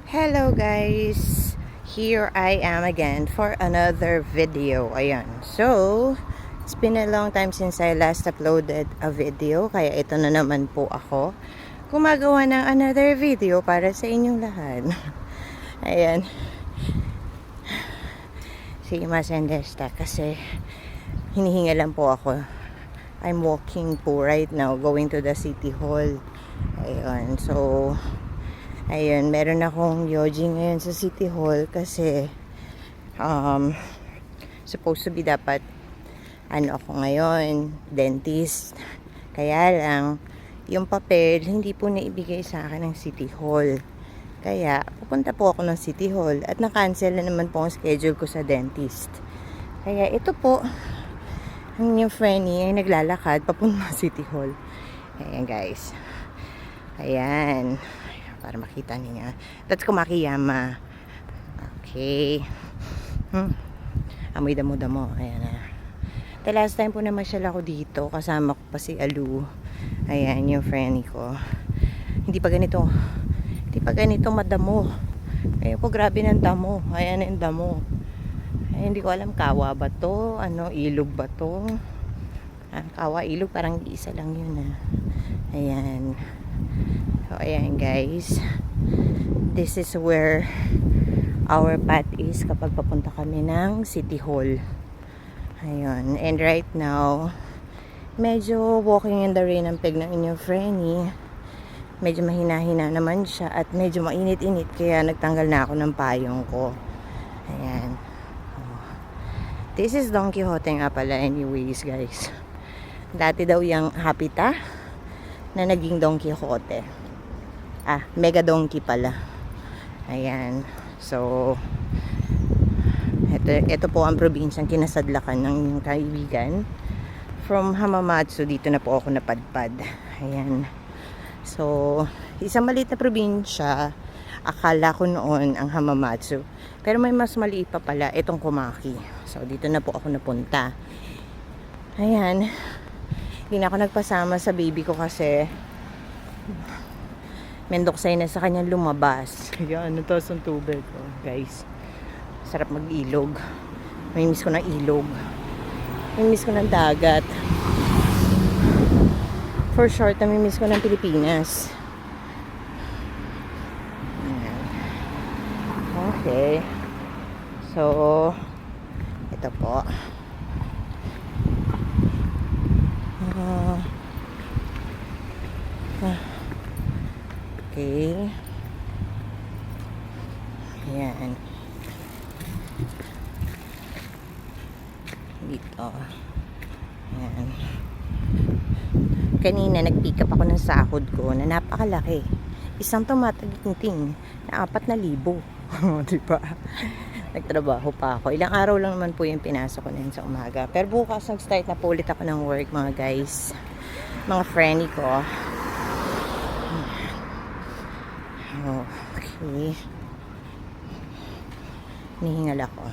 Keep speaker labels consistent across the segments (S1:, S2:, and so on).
S1: Hello guys! Here I am again for another video. Ayan. So, it's been a long time since I last uploaded a video. Kaya ito na naman po ako. Gumagawa ng another video para sa inyong lahat. Ayan. Sige, masendesta kasi hinihinga lang po ako. I'm walking po right now going to the City Hall. Ayan. So, ayun, meron akong yogi ngayon sa City Hall kasi supposed to be dapat ako ngayon, dentist. Kaya lang, yung papel hindi po naibigay sa akin ng City Hall. Kaya, pupunta po ako ng City Hall at na-cancel na naman po ang schedule ko sa dentist. Kaya ito po, ang yung Frenny ay naglalakad papunta sa City Hall. Ayan guys. Ayan. Para makita niya. That's kumakiyama. Okay. Amoy damo-damo. Ayan na. The last time po na masyal ako dito, kasama ko pa si Alu. Ayan, yung friend ko. Hindi pa ganito madamo. Ayan po, grabe ng damo. Ayan yung damo. Ayan, hindi ko alam, kawa ba to? Ilog ba to? Kawa, ilog, parang isa lang yun. Ayan. So, ayan guys, this is where our path is kapag papunta kami ng City Hall. Ayun, and right now, medyo walking in the rain ang peg ng inyong Frenny. Medyo mahina-hina naman siya at medyo mainit-init kaya nagtanggal na ako ng payong ko. Ayan. This is Don Quixote nga pala anyways guys. Dati daw yung Hapita na naging Don Quixote. Mega Donkey pala. Ayan. So, ito po ang probinsyang kinasadlakan ng kaibigan. From Hamamatsu, dito na po ako napadpad. Ayan. So, isang maliit na probinsya. Akala ko noon ang Hamamatsu. Pero may mas maliit pa pala, itong Komaki. So, dito na po ako napunta. Ayan. Hindi na ako nagpasama sa baby ko kasi mendoksay na sa kanyang lumabas. Yan, nataas ang tubig. Guys, sarap mag-ilog. Namimiss ko ng ilog. Namimiss ko ng dagat. For short, namimiss ko ng Pilipinas. Ayan. Okay. So, ito po. Okay. Ayan. Dito. Ayan. Kanina nag-pick up ako ng sahod ko na napakalaki. Isang tumataginting na 4,000. Diba? Nagtrabaho pa ako. Ilang araw lang naman po yung pinasok ko na yun sa umaga. Pero bukas nag-start na po ulit ako ng work mga guys. Mga friendly ko. Okay. Nihingal ako.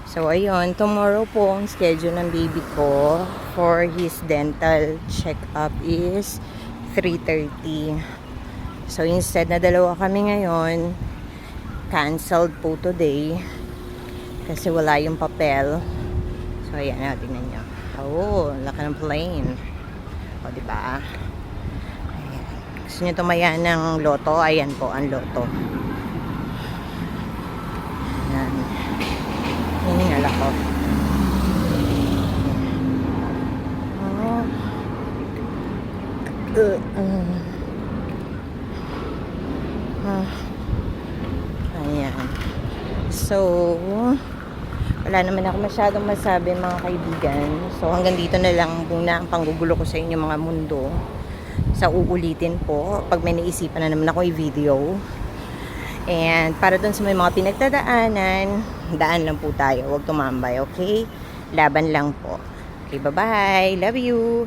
S1: So, ayun. Tomorrow po ang schedule ng baby ko for his dental check-up is 3:30. So, instead na dalawa kami ngayon, canceled po today kasi wala yung papel. So, ayan na. Tingnan nyo. Oh, laki ng plane. O, diba? Ayan. Gusto nyo tumaya ng loto? Ayan po, ang loto. Ayan. Hiningal ako. Ayan. So, wala naman ako masyadong masabi mga kaibigan. So hanggang dito na lang muna ang panggugulo ko sa inyo mga mundo. Sa uulitin po pag may naisipan na naman ako i-video. And para dun sa may mga pinagdadaanan, daan lang po tayo. Huwag tumambay, okay? Laban lang po. Okay, bye-bye. Love you.